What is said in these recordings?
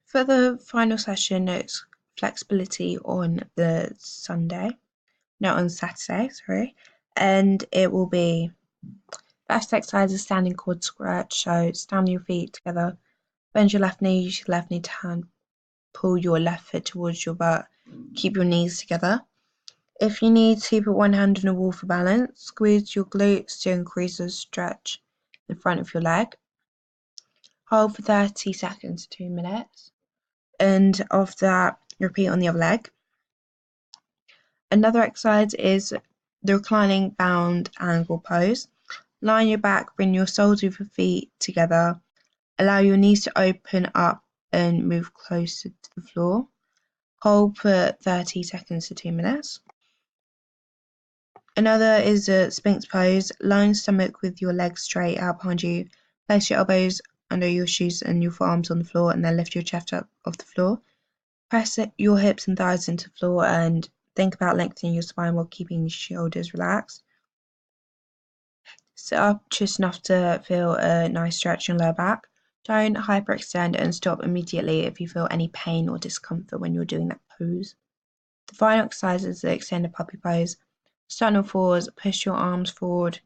For the final session, it's flexibility on the on Saturday, sorry. And it will be first exercise is standing quad stretch. So stand your feet together, bend your left knee, use your left knee to hand, pull your left foot towards your butt, keep your knees together. If you need to, put one hand on a wall for balance, squeeze your glutes to increase the stretch in the front of your leg. Hold for 30 seconds to 2 minutes. And after that, repeat on the other leg. Another exercise is the reclining bound angle pose. Lie on your back, bring your soles of your feet together. Allow your knees to open up and move closer to the floor. Hold for 30 seconds to 2 minutes. Another is a Sphinx pose. Lie on your stomach with your legs straight out behind you. Place your elbows under your shoes and your forearms on the floor, and then lift your chest up off the floor. Press your hips and thighs into the floor and think about lengthening your spine while keeping your shoulders relaxed. Sit up just enough to feel a nice stretch in your lower back. Don't hyperextend and stop immediately if you feel any pain or discomfort when you're doing that pose. The final exercise is the extended puppy pose. Stand on fours, push your arms forward a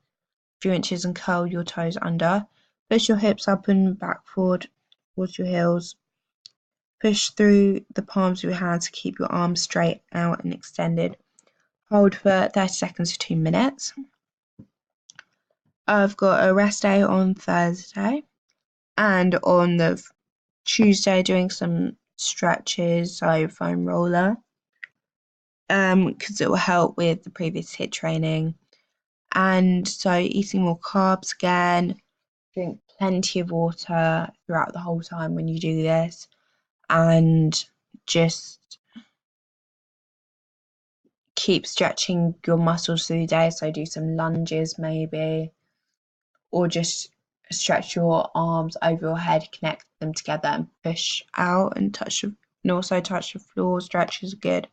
few inches and curl your toes under. Push your hips up and back forward towards your heels. Push through the palms of your hands to keep your arms straight out and extended. Hold for 30 seconds to 2 minutes. I've got a rest day on Thursday, and on the Tuesday doing some stretches, so foam roller, because it will help with the previous HIIT training. And so eating more carbs again, drink plenty of water throughout the whole time when you do this, and just keep stretching your muscles through the day. So do some lunges maybe, or just stretch your arms over your head, connect them together and push out and also touch the floor. Stretches are good.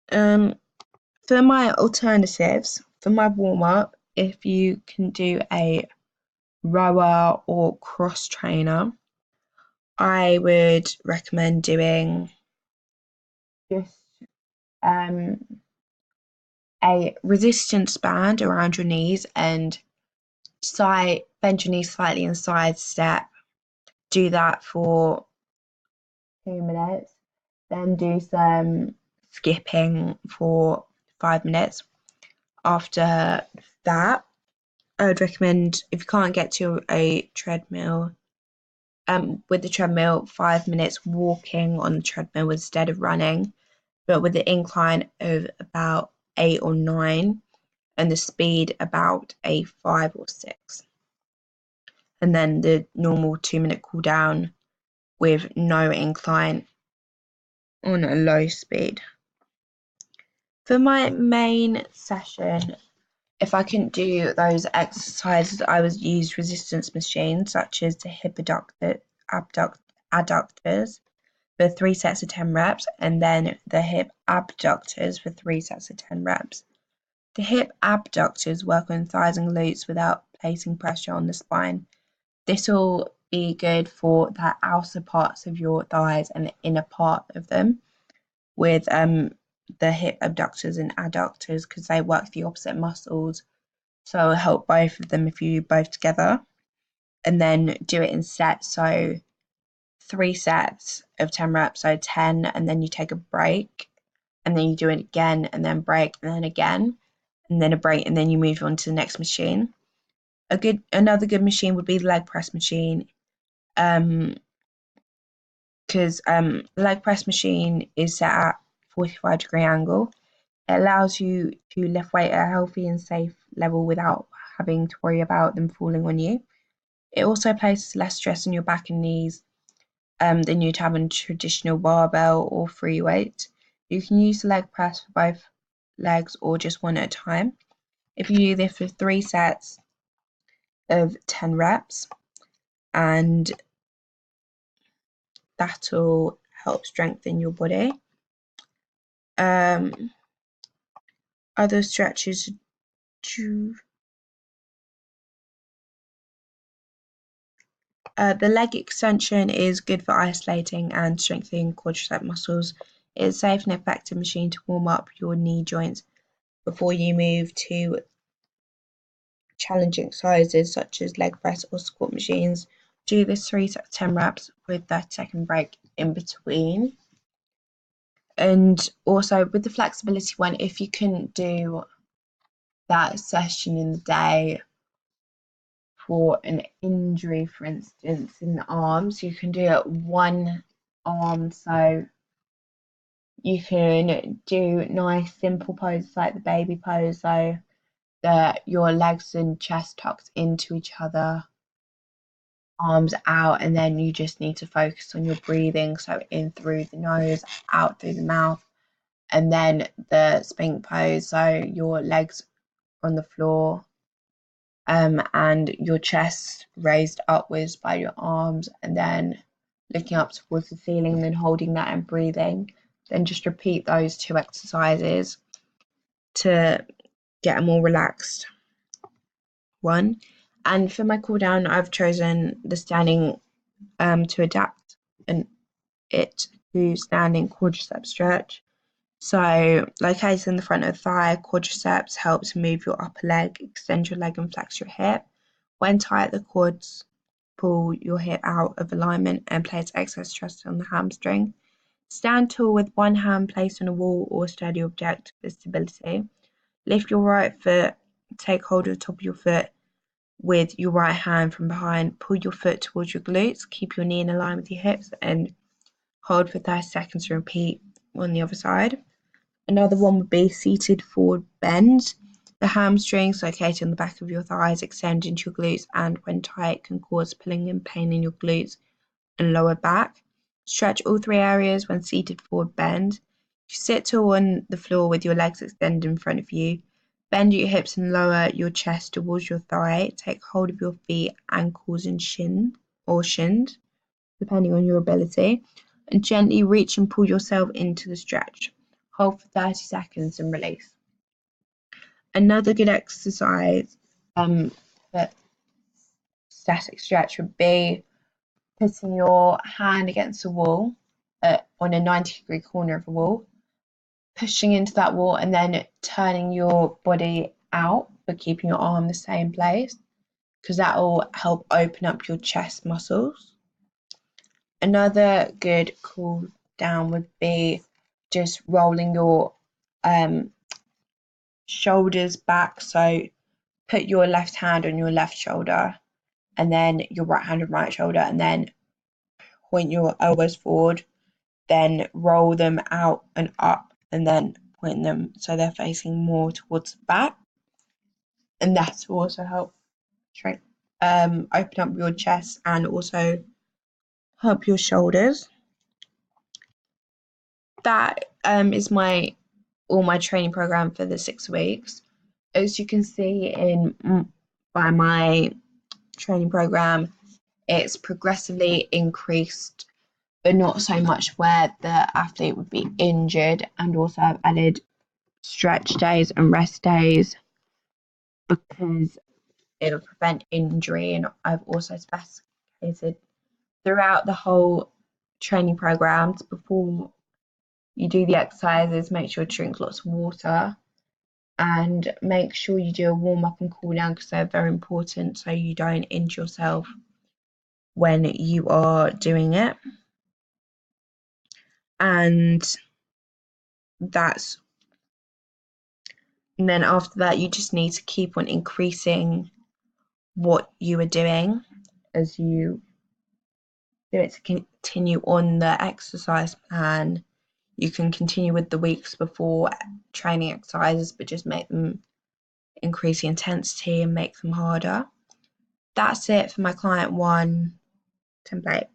For my alternatives, for my warm-up, if you can do a rower or cross trainer, I would recommend doing just a resistance band around your knees and bend your knees slightly and side step. Do that for 2 minutes. Then do some skipping for 5 minutes. After that, I would recommend, if you can't get to a treadmill, with the treadmill, 5 minutes walking on the treadmill instead of running, but with the incline of about 8 or 9 and the speed about a 5 or 6. And then the normal 2-minute cool down with no incline on a low speed. For my main session, if I couldn't do those exercises, I would use resistance machines such as the hip adductors for 3 sets of 10 reps, and then the hip abductors for 3 sets of 10 reps. The hip abductors work on thighs and glutes without placing pressure on the spine. This will be good for the outer parts of your thighs and the inner part of them, with the hip abductors and adductors, because they work the opposite muscles. So it'll help both of them if you do both together. And then do it in sets. So 3 sets of 10 reps, so 10, and then you take a break, and then you do it again, and then break, and then again, and then a break, and then you move on to the next machine. Another good machine would be the leg press machine, because the leg press machine is set at 45-degree angle. It allows you to lift weight at a healthy and safe level without having to worry about them falling on you. It also places less stress on your back and knees than you'd have on traditional barbell or free weight. You can use the leg press for both legs or just one at a time. If you do this for 3 sets of 10 reps, and that'll help strengthen your body. Other stretches The leg extension is good for isolating and strengthening quadricep muscles. It's a safe and effective machine to warm up your knee joints before you move to challenging exercises such as leg press or squat machines. Do this 3 to 10 reps with 30-second break in between. And also with the flexibility one, if you couldn't do that session in the day for an injury, for instance, in the arms, you can do it one arm. So you can do nice simple poses like the baby pose, so that your legs and chest tucked into each other, arms out, and then you just need to focus on your breathing, so in through the nose, out through the mouth. And then the sphinx pose, so your legs on the floor, and your chest raised upwards by your arms, and then looking up towards the ceiling, and then holding that and breathing. Then just repeat those 2 exercises to get a more relaxed one. And for my cool down, I've chosen the standing to adapt it to standing quadricep stretch. So located in the front of the thigh, quadriceps help to move your upper leg, extend your leg and flex your hip. When tight, the quads pull your hip out of alignment and place excess stress on the hamstring. Stand tall with one hand placed on a wall or sturdy object for stability. Lift your right foot, take hold of the top of your foot with your right hand from behind. Pull your foot towards your glutes, keep your knee in line with your hips, and hold for 30 seconds and repeat on the other side. Another one would be seated forward bend. The hamstrings located on the back of your thighs extend into your glutes, and when tight can cause pulling and pain in your glutes and lower back. Stretch all 3 areas when seated forward bend. You sit tall on the floor with your legs extended in front of you. Bend your hips and lower your chest towards your thigh. Take hold of your feet, ankles and shins, depending on your ability, and gently reach and pull yourself into the stretch. Hold for 30 seconds and release. Another good exercise for static stretch would be putting your hand against a wall on a 90-degree corner of a wall, pushing into that wall, and then turning your body out but keeping your arm in the same place, because that will help open up your chest muscles. Another good cool down would be just rolling your shoulders back. So put your left hand on your left shoulder and then your right hand on right shoulder, and then point your elbows forward, then roll them out and up, and then point them so they're facing more towards the back. And that will also help open up your chest and also help your shoulders. That is all my training program for the 6 weeks. As you can see by my training program, it's progressively increased, but not so much where the athlete would be injured. And also I've added stretch days and rest days because it'll prevent injury. And I've also specified throughout the whole training programs, before you do the exercises, make sure to drink lots of water and make sure you do a warm up and cool down, because they're very important so you don't injure yourself when you are doing it. And then after that, you just need to keep on increasing what you are doing as you do it to continue on the exercise plan. You can continue with the weeks before training exercises, but just make them increase the intensity and make them harder. That's it for my client 1 template.